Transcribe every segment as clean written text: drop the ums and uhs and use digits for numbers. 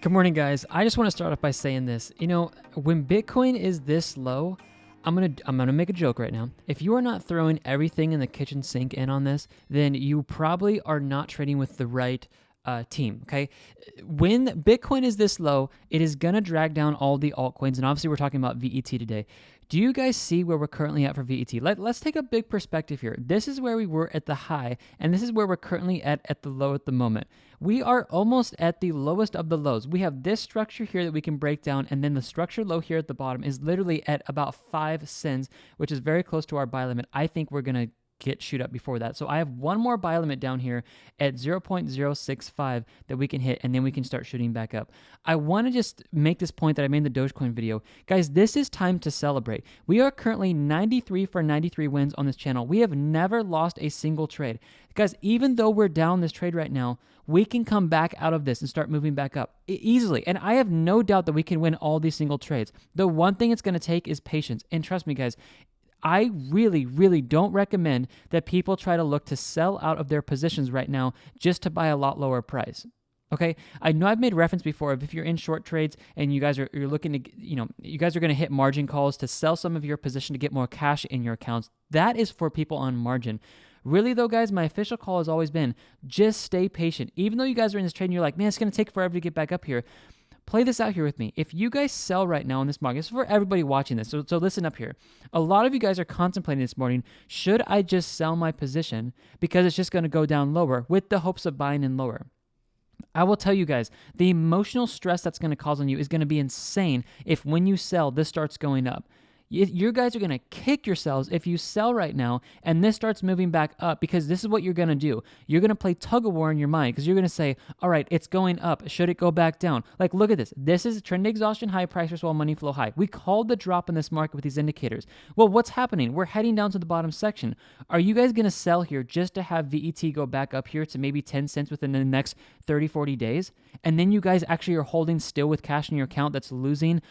Good morning, guys. I just want to start off by saying this. When Bitcoin is this low, I'm gonna make a joke right now. If you are not throwing everything in the kitchen sink in on this, then you probably are not trading with the right team. Okay, when Bitcoin is this low, it is gonna drag down all the altcoins, and obviously we're talking about VET today. Do you guys see where we're currently at for VET? Let's take a big perspective here. This is where we were at the high, and this is where we're currently at the low at the moment. We are almost at the lowest of the lows. We have this structure here that we can break down, and then the structure low here at the bottom is literally at about 5 cents, which is very close to our buy limit. I think we're going to shoot up before that. So I have one more buy limit down here at 0.065 that we can hit, and then we can start shooting back up. I want to just make this point that I made in the Dogecoin video. Guys, this is time to celebrate. We are currently 93 for 93 wins on this channel. We have never lost a single trade. Guys, even though we're down this trade right now, we can come back out of this and start moving back up easily. And I have no doubt that we can win all these single trades. The one thing it's going to take is patience. And trust me, guys, I really, really don't recommend that people try to look to sell out of their positions right now just to buy a lot lower price. Okay, I know I've made reference before of if you're in short trades and you're looking to, you guys are going to hit margin calls to sell some of your position to get more cash in your accounts. That is for people on margin. Really though, guys, my official call has always been just stay patient. Even though you guys are in this trade and you're like, man, it's going to take forever to get back up here. Play this out here with me. If you guys sell right now in this market, it's for everybody watching this, so listen up here. A lot of you guys are contemplating this morning, should I just sell my position because it's just going to go down lower with the hopes of buying in lower? I will tell you guys, the emotional stress that's going to cause on you is going to be insane if when you sell, this starts going up. You guys are going to kick yourselves if you sell right now and this starts moving back up, because this is what you're going to do. You're going to play tug of war in your mind because you're going to say, all right, it's going up. Should it go back down? Like, look at this. This is trend exhaustion high, price while money flow high. We called the drop in this market with these indicators. Well, what's happening? We're heading down to the bottom section. Are you guys going to sell here just to have VET go back up here to maybe 10 cents within the next 30, 40 days? And then you guys actually are holding still with cash in your account that's losing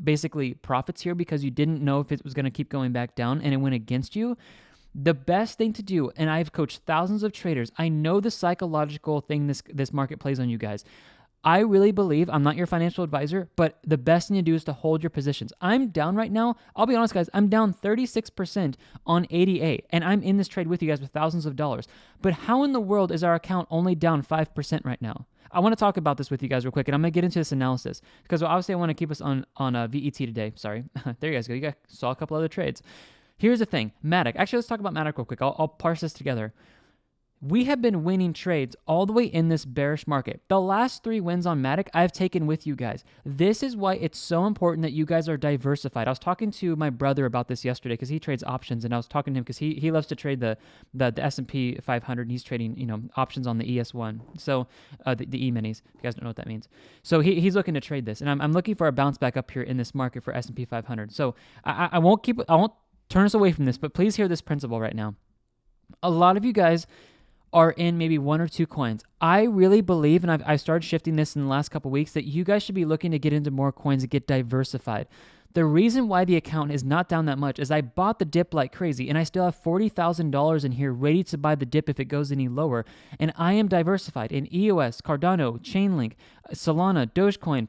basically profits here because you didn't know if it was going to keep going back down and it went against you. The best thing to do, and I've coached thousands of traders, I know the psychological thing this market plays on you guys. I really believe, I'm not your financial advisor, but the best thing to do is to hold your positions. I'm down right now. I'll be honest, guys, I'm down 36% on ADA, and I'm in this trade with you guys with thousands of dollars. But how in the world is our account only down 5% right now? I want to talk about this with you guys real quick, and I'm going to get into this analysis because obviously I want to keep us on VET today. Sorry. There you guys go. You guys saw a couple other trades. Here's the thing. Matic. Actually, let's talk about Matic real quick. I'll parse this together. We have been winning trades all the way in this bearish market. The last 3 wins on Matic I've taken with you guys. This is why it's so important that you guys are diversified. I was talking to my brother about this yesterday because he trades options, and I was talking to him because he loves to trade the S&P 500, and he's trading options on the ES1, so the E-minis. If you guys don't know what that means. So he's looking to trade this, and I'm looking for a bounce back up here in this market for S&P 500. So I won't turn us away from this, but please hear this principle right now. A lot of you guys are in maybe 1 or 2 coins. I really believe, and I've started shifting this in the last couple of weeks, that you guys should be looking to get into more coins and get diversified. The reason why the account is not down that much is I bought the dip like crazy, and I still have $40,000 in here ready to buy the dip if it goes any lower. And I am diversified in EOS, Cardano, Chainlink, Solana, Dogecoin,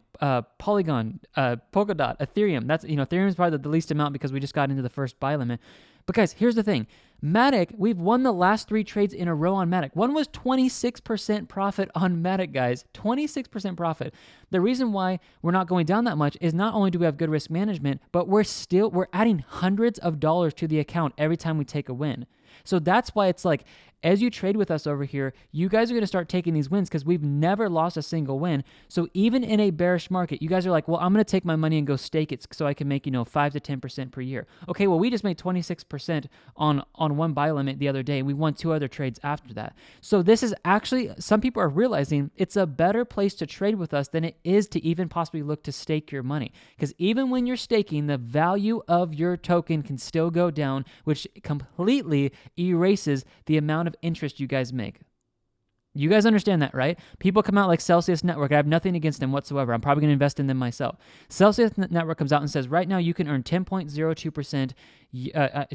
Polygon, Polkadot, Ethereum. That's Ethereum is probably the least amount because we just got into the first buy limit. But guys, here's the thing. Matic, we've won the last 3 trades in a row on Matic. One was 26% profit on Matic, guys. 26% profit. The reason why we're not going down that much is not only do we have good risk management, but we're adding hundreds of dollars to the account every time we take a win. So that's why it's like, as you trade with us over here, you guys are going to start taking these wins because we've never lost a single win. So even in a bearish market, you guys are like, well, I'm going to take my money and go stake it so I can make 5 to 10% per year. Okay, well, we just made 26% on one buy limit the other day. We won 2 other trades after that. So this is actually, some people are realizing it's a better place to trade with us than it is to even possibly look to stake your money. Because even when you're staking, the value of your token can still go down, which completely erases the amount of interest you guys make. You guys understand that, right? People come out like Celsius Network. I have nothing against them whatsoever. I'm probably going to invest in them myself. Celsius Network comes out and says right now you can earn 10.02%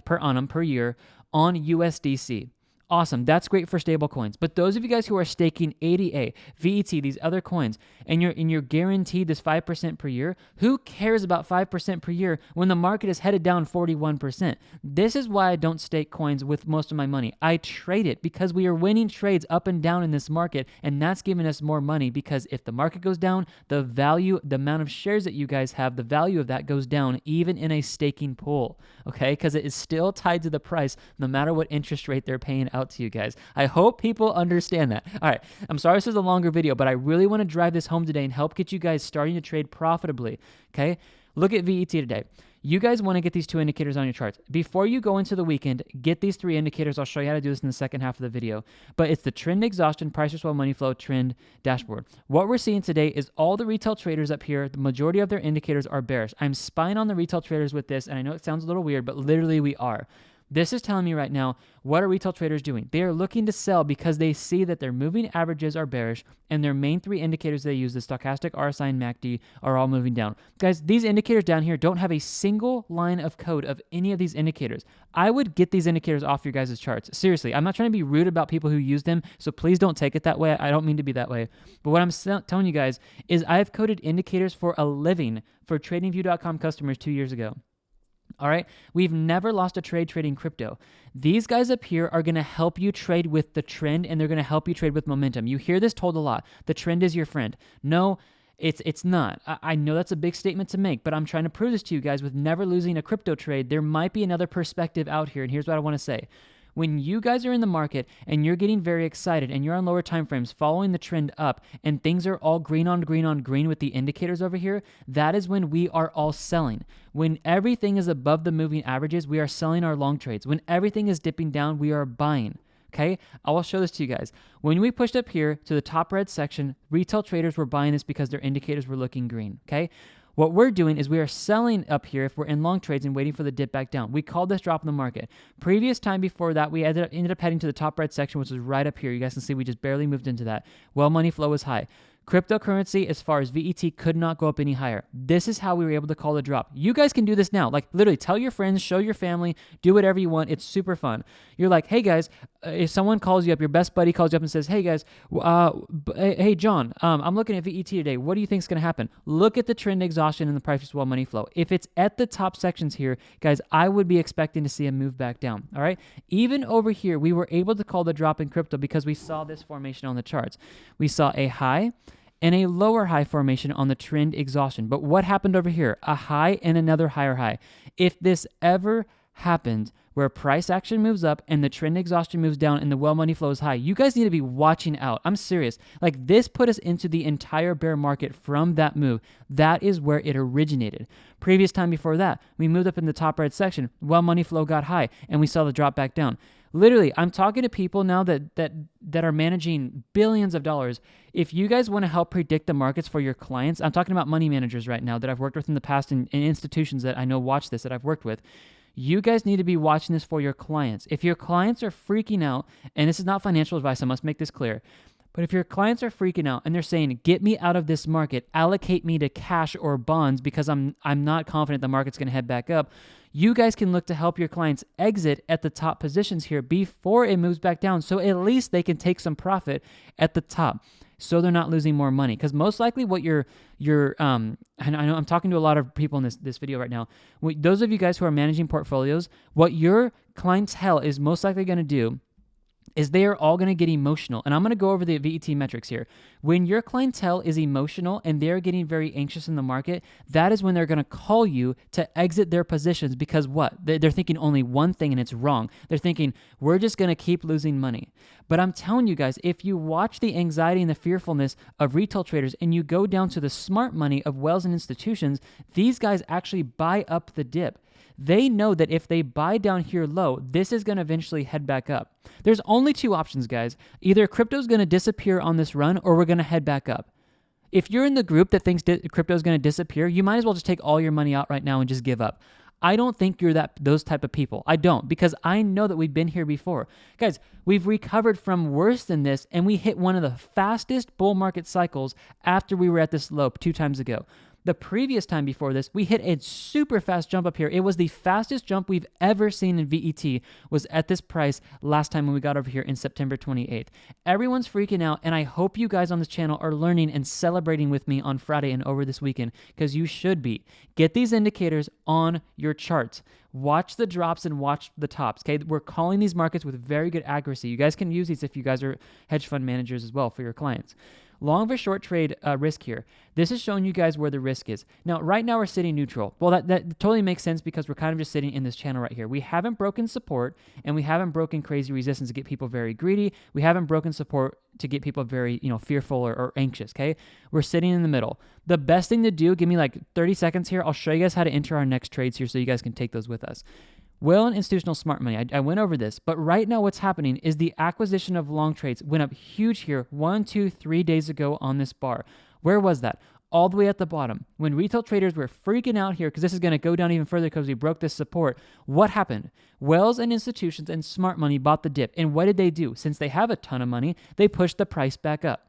per annum per year on USDC. Awesome. That's great for stable coins. But those of you guys who are staking ADA, VET, these other coins, and you're guaranteed this 5% per year, who cares about 5% per year when the market is headed down 41%? This is why I don't stake coins with most of my money. I trade it because we are winning trades up and down in this market, and that's giving us more money because if the market goes down, the value, the amount of shares that you guys have, the value of that goes down even in a staking pool, okay? Because it is still tied to the price no matter what interest rate they're paying out to you guys. I hope people understand that. All right, I'm sorry this is a longer video, but I really want to drive this home today and help get you guys starting to trade profitably, okay? Look at VET today. You guys want to get these 2 indicators on your charts. Before you go into the weekend, get these 3 indicators. I'll show you how to do this in the second half of the video. But it's the trend exhaustion, price to swell, money flow, trend dashboard. What we're seeing today is all the retail traders up here, the majority of their indicators are bearish. I'm spying on the retail traders with this, and I know it sounds a little weird, but literally we are. This is telling me right now, what are retail traders doing? They are looking to sell because they see that their moving averages are bearish and their main 3 indicators they use, the stochastic, RSI, and MACD, are all moving down. Guys, these indicators down here don't have a single line of code of any of these indicators. I would get these indicators off your guys' charts. Seriously, I'm not trying to be rude about people who use them, so please don't take it that way. I don't mean to be that way. But what I'm telling you guys is I've coded indicators for a living for TradingView.com customers 2 years ago. All right, we've never lost a trade trading crypto. These guys up here are going to help you trade with the trend, and they're going to help you trade with momentum. You hear this told a lot. The trend is your friend. No, it's not. I know that's a big statement to make, but I'm trying to prove this to you guys with never losing a crypto trade. There might be another perspective out here, and here's what I want to say. When you guys are in the market and you're getting very excited and you're on lower time frames following the trend up and things are all green on green on green with the indicators over here, that is when we are all selling. When everything is above the moving averages, we are selling our long trades. When everything is dipping down, we are buying. Okay, I will show this to you guys. When we pushed up here to the top red section, retail traders were buying this because their indicators were looking green. Okay. What we're doing is we are selling up here if we're in long trades and waiting for the dip back down. We called this drop in the market. Previous time before that, we ended up heading to the top red section, which is right up here. You guys can see we just barely moved into that. Well, money flow was high. Cryptocurrency, as far as VET, could not go up any higher. This is how we were able to call the drop. You guys can do this now. Like, literally, tell your friends, show your family, do whatever you want. It's super fun. You're like, hey, guys, if someone calls you up, your best buddy calls you up and says, hey, guys, hey, John, I'm looking at VET today. What do you think is going to happen? Look at the trend exhaustion and the price to swell money flow. If it's at the top sections here, guys, I would be expecting to see a move back down, all right? Even over here, we were able to call the drop in crypto because we saw this formation on the charts. We saw a high and a lower high formation on the trend exhaustion. But what happened over here? A high and another higher high. If this ever happened where price action moves up and the trend exhaustion moves down and the well money flow is high, you guys need to be watching out. I'm serious. Like, this put us into the entire bear market from that move. That is where it originated. Previous time before that, we moved up in the top red section. Well money flow got high and we saw the drop back down. Literally, I'm talking to people now that are managing billions of dollars. If you guys want to help predict the markets for your clients, I'm talking about money managers right now that I've worked with in the past and institutions that I know watch this, that I've worked with. You guys need to be watching this for your clients. If your clients are freaking out, and this is not financial advice, I must make this clear, but if your clients are freaking out and they're saying, get me out of this market, allocate me to cash or bonds because I'm not confident the market's going to head back up, you guys can look to help your clients exit at the top positions here before it moves back down, so at least they can take some profit at the top so they're not losing more money. Because most likely what and I know I'm talking to a lot of people in this video right now. Those of you guys who are managing portfolios, what your clientele is most likely going to do is they are all going to get emotional. And I'm going to go over the VeChain metrics here. When your clientele is emotional and they're getting very anxious in the market, that is when they're going to call you to exit their positions because what? They're thinking only one thing and it's wrong. They're thinking, we're just going to keep losing money. But I'm telling you guys, if you watch the anxiety and the fearfulness of retail traders and you go down to the smart money of wells and institutions, these guys actually buy up the dip. They know that if they buy down here low, this is going to eventually head back up. There's only 2 options, guys. Either crypto's going to disappear on this run or we're going to head back up. If you're in the group that thinks crypto's going to disappear, you might as well just take all your money out right now and just give up. I don't think you're those type of people. I don't, because I know that we've been here before. Guys, we've recovered from worse than this, and we hit one of the fastest bull market cycles after we were at this low 2 times ago. The previous time before this, we hit a super fast jump up here. It was the fastest jump we've ever seen in VET, was at this price last time when we got over here in September 28th. Everyone's freaking out, and I hope you guys on this channel are learning and celebrating with me on Friday and over this weekend, because you should be. Get these indicators on your charts. Watch the drops and watch the tops, okay? We're calling these markets with very good accuracy. You guys can use these if you guys are hedge fund managers as well for your clients. Long versus short trade risk here. This is showing you guys where the risk is. Now, right now we're sitting neutral. Well, that totally makes sense because we're kind of just sitting in this channel right here. We haven't broken support, and we haven't broken crazy resistance to get people very greedy. We haven't broken support to get people very, fearful or anxious, okay? We're sitting in the middle. The best thing to do, give me like 30 seconds here. I'll show you guys how to enter our next trades here so you guys can take those with us. Whale and institutional smart money. I went over this, but right now what's happening is the acquisition of long trades went up huge here 1, 2, 3 days ago on this bar. Where was that? All the way at the bottom. When retail traders were freaking out here, because this is going to go down even further because we broke this support, what happened? Whales and institutions and smart money bought the dip. And what did they do? Since they have a ton of money, they pushed the price back up.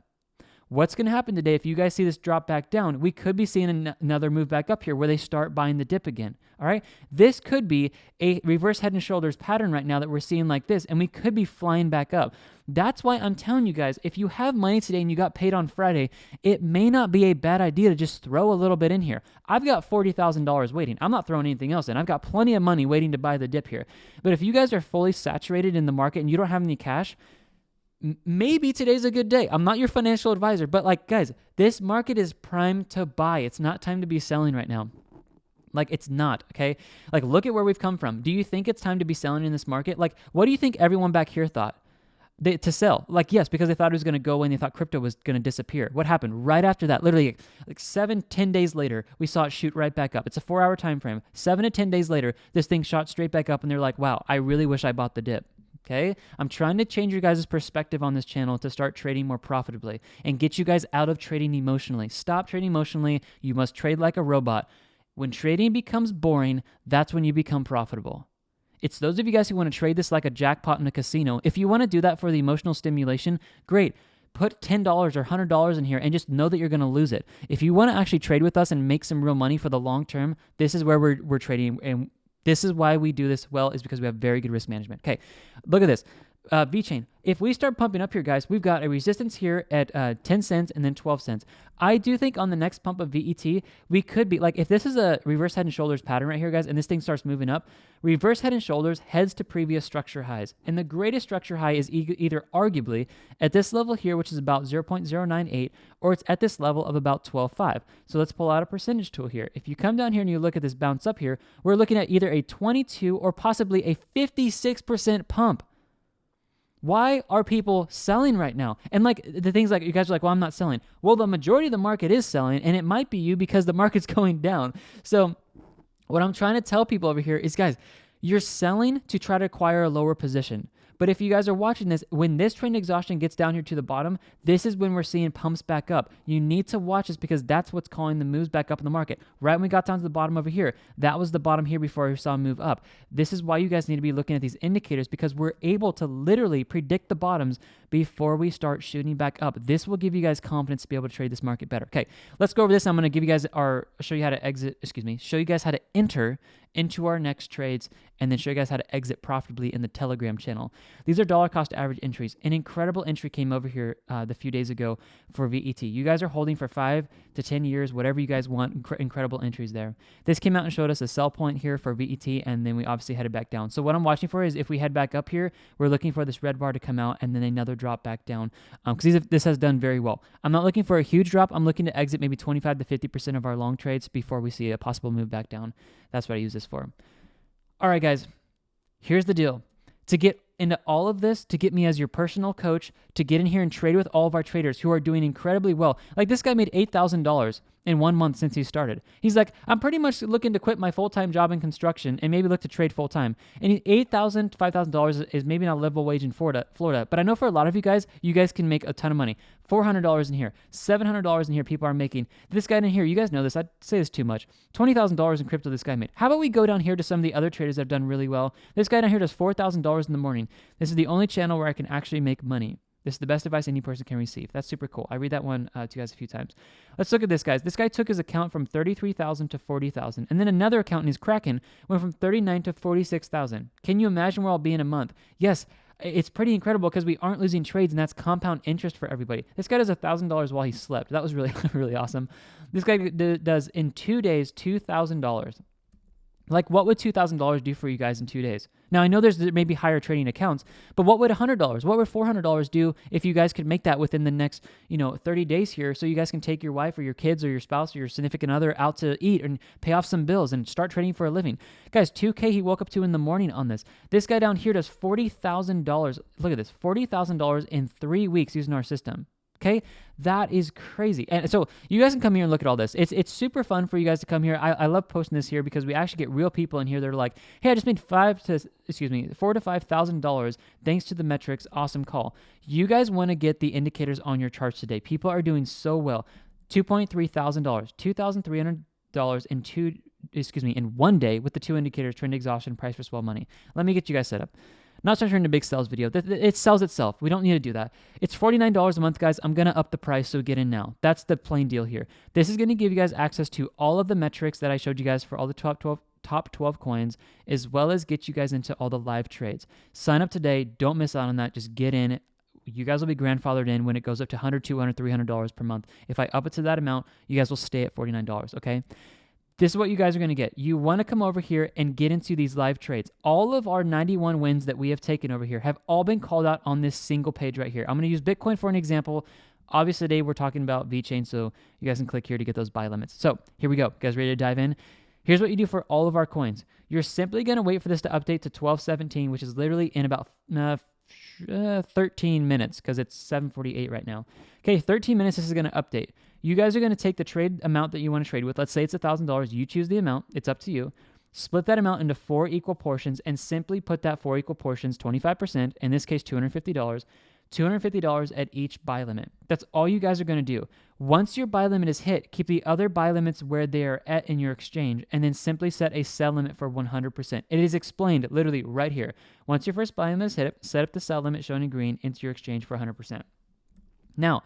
What's going to happen today if you guys see this drop back down? We could be seeing another move back up here where they start buying the dip again, all right? This could be a reverse head and shoulders pattern right now that we're seeing like this, and we could be flying back up. That's why I'm telling you guys, if you have money today and you got paid on Friday, it may not be a bad idea to just throw a little bit in here. I've got $40,000 waiting. I'm not throwing anything else in. I've got plenty of money waiting to buy the dip here. But if you guys are fully saturated in the market and you don't have any cash, maybe today's a good day. I'm not your financial advisor, but guys, this market is primed to buy. It's not time to be selling right now. It's not, okay? Look at where we've come from. Do you think it's time to be selling in this market? What do you think everyone back here thought? To sell? Yes, because they thought it was going to go away and they thought crypto was going to disappear. What happened? Right after that, literally 7-10 days later, we saw it shoot right back up. It's a 4-hour time frame. 7 to 10 days later, this thing shot straight back up and they're like, wow, I really wish I bought the dip. Okay, I'm trying to change your guys' perspective on this channel to start trading more profitably and get you guys out of trading emotionally. Stop trading emotionally. You must trade like a robot. When trading becomes boring, that's when you become profitable. It's those of you guys who want to trade this like a jackpot in a casino. If you want to do that for the emotional stimulation, great. Put $10 or $100 in here and just know that you're going to lose it. If you want to actually trade with us and make some real money for the long term, this is where we're trading, and this is why we do this well, is because we have very good risk management. Okay, look at this. VeChain. If we start pumping up here, guys, we've got a resistance here at 10 cents and then 12 cents. I do think on the next pump of VET, we could be, if this is a reverse head and shoulders pattern right here, guys, and this thing starts moving up, reverse head and shoulders heads to previous structure highs. And the greatest structure high is either arguably at this level here, which is about 0.098, or it's at this level of about 12.5. So let's pull out a percentage tool here. If you come down here and you look at this bounce up here, we're looking at either a 22 or possibly a 56% pump. Why are people selling right now? And the things you guys are like, well, I'm not selling. Well, the majority of the market is selling, and it might be you because the market's going down. So what I'm trying to tell people over here is, guys, you're selling to try to acquire a lower position. But if you guys are watching this, when this trend exhaustion gets down here to the bottom, this is when we're seeing pumps back up. You need to watch this because that's what's calling the moves back up in the market. Right when we got down to the bottom over here, that was the bottom here before we saw a move up. This is why you guys need to be looking at these indicators, because we're able to literally predict the bottoms before we start shooting back up. This will give you guys confidence to be able to trade this market better. Okay, let's go over this. I'm going to give you guys show you guys how to enter into our next trades, and then show you guys how to exit profitably in the Telegram channel. These are dollar cost average entries. An incredible entry came over here the few days ago for VET. You guys are holding for 5 to 10 years, whatever you guys want. Incredible entries there. This came out and showed us a sell point here for VET, and then we obviously headed back down. So what I'm watching for is if we head back up here, we're looking for this red bar to come out and then another drop back down, because this has done very well. I'm not looking for a huge drop. I'm looking to exit maybe 25 to 50% of our long trades before we see a possible move back down. That's what I use this for. All right, guys, here's the deal. To get into all of this, to get me as your personal coach, to get in here and trade with all of our traders who are doing incredibly well. This guy made $8,000 in 1 month since he started. He's like, I'm pretty much looking to quit my full-time job in construction and maybe look to trade full-time. And $8,000 to $5,000 is maybe not a livable wage in Florida, but I know for a lot of you guys can make a ton of money. $400 in here, $700 in here people are making. This guy in here, you guys know this, I'd say this too much, $20,000 in crypto this guy made. How about we go down here to some of the other traders that have done really well? This guy down here does $4,000 in the morning. This is the only channel where I can actually make money. This is the best advice any person can receive. That's super cool. I read that one to you guys a few times. Let's look at this, guys. This guy took his account from 33,000 to 40,000. And then another account in his Kraken went from 39 to 46,000. Can you imagine where I'll be in a month? Yes, it's pretty incredible because we aren't losing trades, and that's compound interest for everybody. This guy does $1,000 while he slept. That was really, really awesome. This guy does in 2 days $2,000. Like, what would $2,000 do for you guys in 2 days? Now, I know there may be higher trading accounts, but what would $100, what would $400 do if you guys could make that within the next, 30 days here, so you guys can take your wife or your kids or your spouse or your significant other out to eat and pay off some bills and start trading for a living? Guys, 2K he woke up to in the morning on this. This guy down here does $40,000. Look at this, $40,000 in 3 weeks using our system. Okay, that is crazy. And so you guys can come here and look at all this. It's super fun for you guys to come here. I love posting this here because we actually get real people in here that are like, hey, I just made $4,000 to $5,000 thanks to the metrics. Awesome call. You guys want to get the indicators on your charts today. People are doing so well. $2,300, $2,300 in 1 day with the 2 indicators: trend exhaustion, price for swell money. Let me get you guys set up. Not trying to turn into a big sales video. It sells itself. We don't need to do that. It's $49 a month, guys. I'm going to up the price, so get in now. That's the plain deal here. This is going to give you guys access to all of the metrics that I showed you guys for all the top 12 coins, as well as get you guys into all the live trades. Sign up today. Don't miss out on that. Just get in. You guys will be grandfathered in when it goes up to $100, $200, $300 per month. If I up it to that amount, you guys will stay at $49, okay? This is what you guys are going to get. You want to come over here and get into these live trades. All of our 91 wins that we have taken over here have all been called out on this single page right here. I'm going to use Bitcoin for an example. Obviously, today we're talking about VeChain, so you guys can click here to get those buy limits. So here we go. You guys ready to dive in? Here's what you do for all of our coins. You're simply going to wait for this to update to 12:17, which is literally in about 13 minutes because it's 7:48 right now. Okay, 13 minutes, this is going to update. You guys are going to take the trade amount that you want to trade with. Let's say it's $1,000. You choose the amount. It's up to you. Split that amount into 4 equal portions and simply put that 4 equal portions, 25%, in this case $250, $250 at each buy limit. That's all you guys are going to do. Once your buy limit is hit, keep the other buy limits where they are at in your exchange, and then simply set a sell limit for 100%. It is explained literally right here. Once your first buy limit is hit, set up the sell limit shown in green into your exchange for 100%. Now,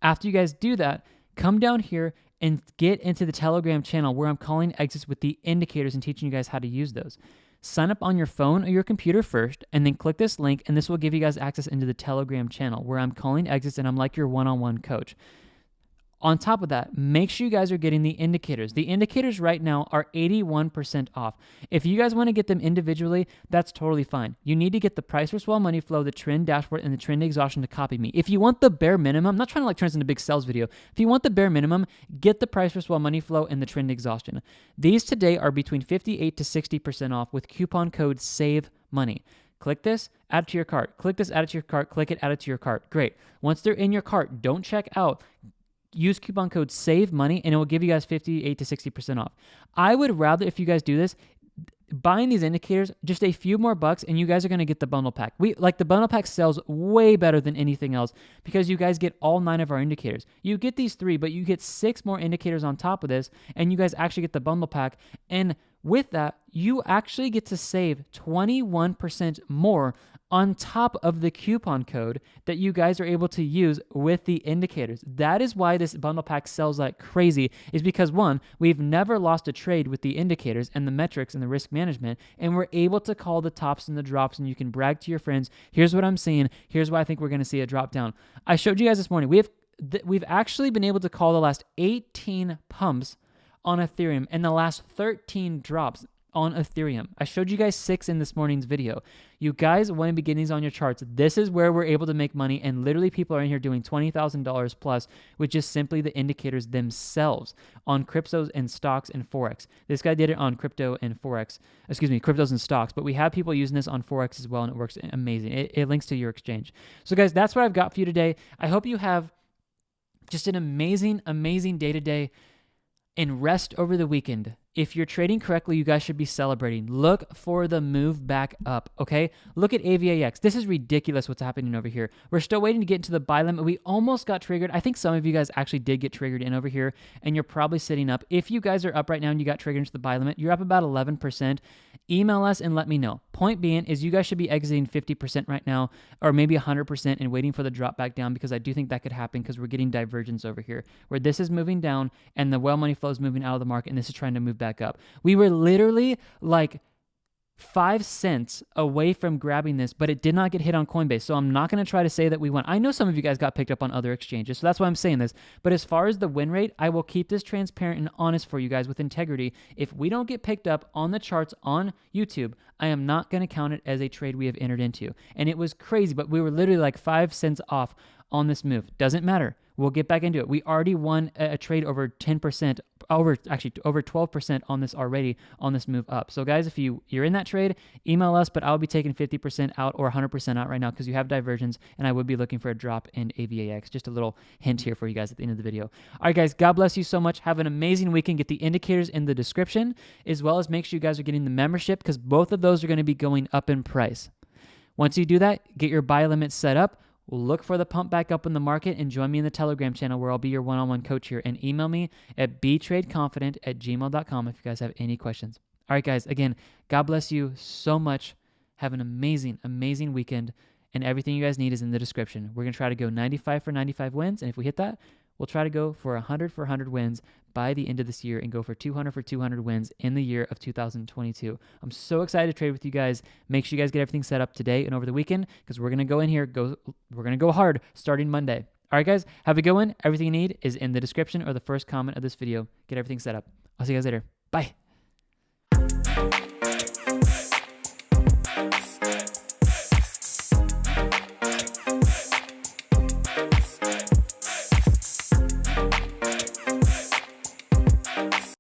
after you guys do that, come down here and get into the Telegram channel where I'm calling exits with the indicators and teaching you guys how to use those. Sign up on your phone or your computer first, and then click this link, and this will give you guys access into the Telegram channel where I'm calling exits and I'm like your one-on-one coach. On top of that, make sure you guys are getting the indicators. The indicators right now are 81% off. If you guys want to get them individually, that's totally fine. You need to get the price for swell money flow, the trend dashboard, and the trend exhaustion to copy me. If you want the bare minimum, I'm not trying to turn this into a big sales video. If you want the bare minimum, get the price for swell money flow and the trend exhaustion. These today are between 58 to 60% off with coupon code SAVE MONEY. Click this, add it to your cart. Click this, add it to your cart. Click it, add it to your cart. Great. Once they're in your cart, don't check out. Use coupon code SAVE MONEY, and it will give you guys 58 to 60% off. I would rather, if you guys do this, buying these indicators, just a few more bucks, and you guys are going to get the bundle pack. The bundle pack sells way better than anything else because you guys get all 9 of our indicators. You get these 3, but you get 6 more indicators on top of this, and you guys actually get the bundle pack. And with that, you actually get to save 21% more on top of the coupon code that you guys are able to use with the indicators. That is why this bundle pack sells like crazy, is because 1, we've never lost a trade with the indicators and the metrics and the risk management, and we're able to call the tops and the drops, and you can brag to your friends, here's what I'm seeing, here's why I think we're going to see a drop down. I showed you guys this morning, we've actually been able to call the last 18 pumps on Ethereum and the last 13 drops on Ethereum. I showed you guys 6 in this morning's video. You guys want to be getting these on your charts. This is where we're able to make money, and literally people are in here doing $20,000 plus with just simply the indicators themselves on cryptos and stocks and Forex. This guy did it on crypto and Forex, cryptos and stocks, but we have people using this on Forex as well, and it works amazing. It links to your exchange. So guys, that's what I've got for you today. I hope you have just an amazing, amazing day today. And rest over the weekend. If you're trading correctly, you guys should be celebrating. Look for the move back up, okay? Look at AVAX. This is ridiculous what's happening over here. We're still waiting to get into the buy limit. We almost got triggered. I think some of you guys actually did get triggered in over here, and you're probably sitting up. If you guys are up right now and you got triggered into the buy limit, you're up about 11%. Email us and let me know. point being is you guys should be exiting 50% right now, or maybe 100% and waiting for the drop back down, because I do think that could happen because we're getting divergence over here where this is moving down and the well money flow is moving out of the market and this is trying to move back up. We were literally like 5 cents away from grabbing this, but it did not get hit on Coinbase. So I'm not going to try to say that we won. I know some of you guys got picked up on other exchanges, so that's why I'm saying this. But as far as the win rate, I will keep this transparent and honest for you guys with integrity. If we don't get picked up on the charts on YouTube, I am not going to count it as a trade we have entered into. And it was crazy, but we were literally like 5 cents off on this move. Doesn't matter. We'll get back into it. We already won a trade over 10%, over 12% on this already on this move up. So guys, if you're in that trade, email us, but I'll be taking 50% out or 100% out right now because you have divergence, and I would be looking for a drop in AVAX. Just a little hint here for you guys at the end of the video. All right, guys, God bless you so much. Have an amazing weekend. Get the indicators in the description, as well as make sure you guys are getting the membership because both of those are going to be going up in price. Once you do that, get your buy limit set up. Look for the pump back up in the market and join me in the Telegram channel where I'll be your one-on-one coach here, and email me at btradeconfident@gmail.com if you guys have any questions. All right, guys, again, God bless you so much. Have an amazing, amazing weekend, and everything you guys need is in the description. We're going to try to go 95 for 95 wins, and if we hit that, we'll try to go for 100 for 100 wins by the end of this year and go for 200 for 200 wins in the year of 2022. I'm so excited to trade with you guys. Make sure you guys get everything set up today and over the weekend because we're going to go in here, we're going to go hard starting Monday. All right, guys, have a good one. Everything you need is in the description or the first comment of this video. Get everything set up. I'll see you guys later. Bye.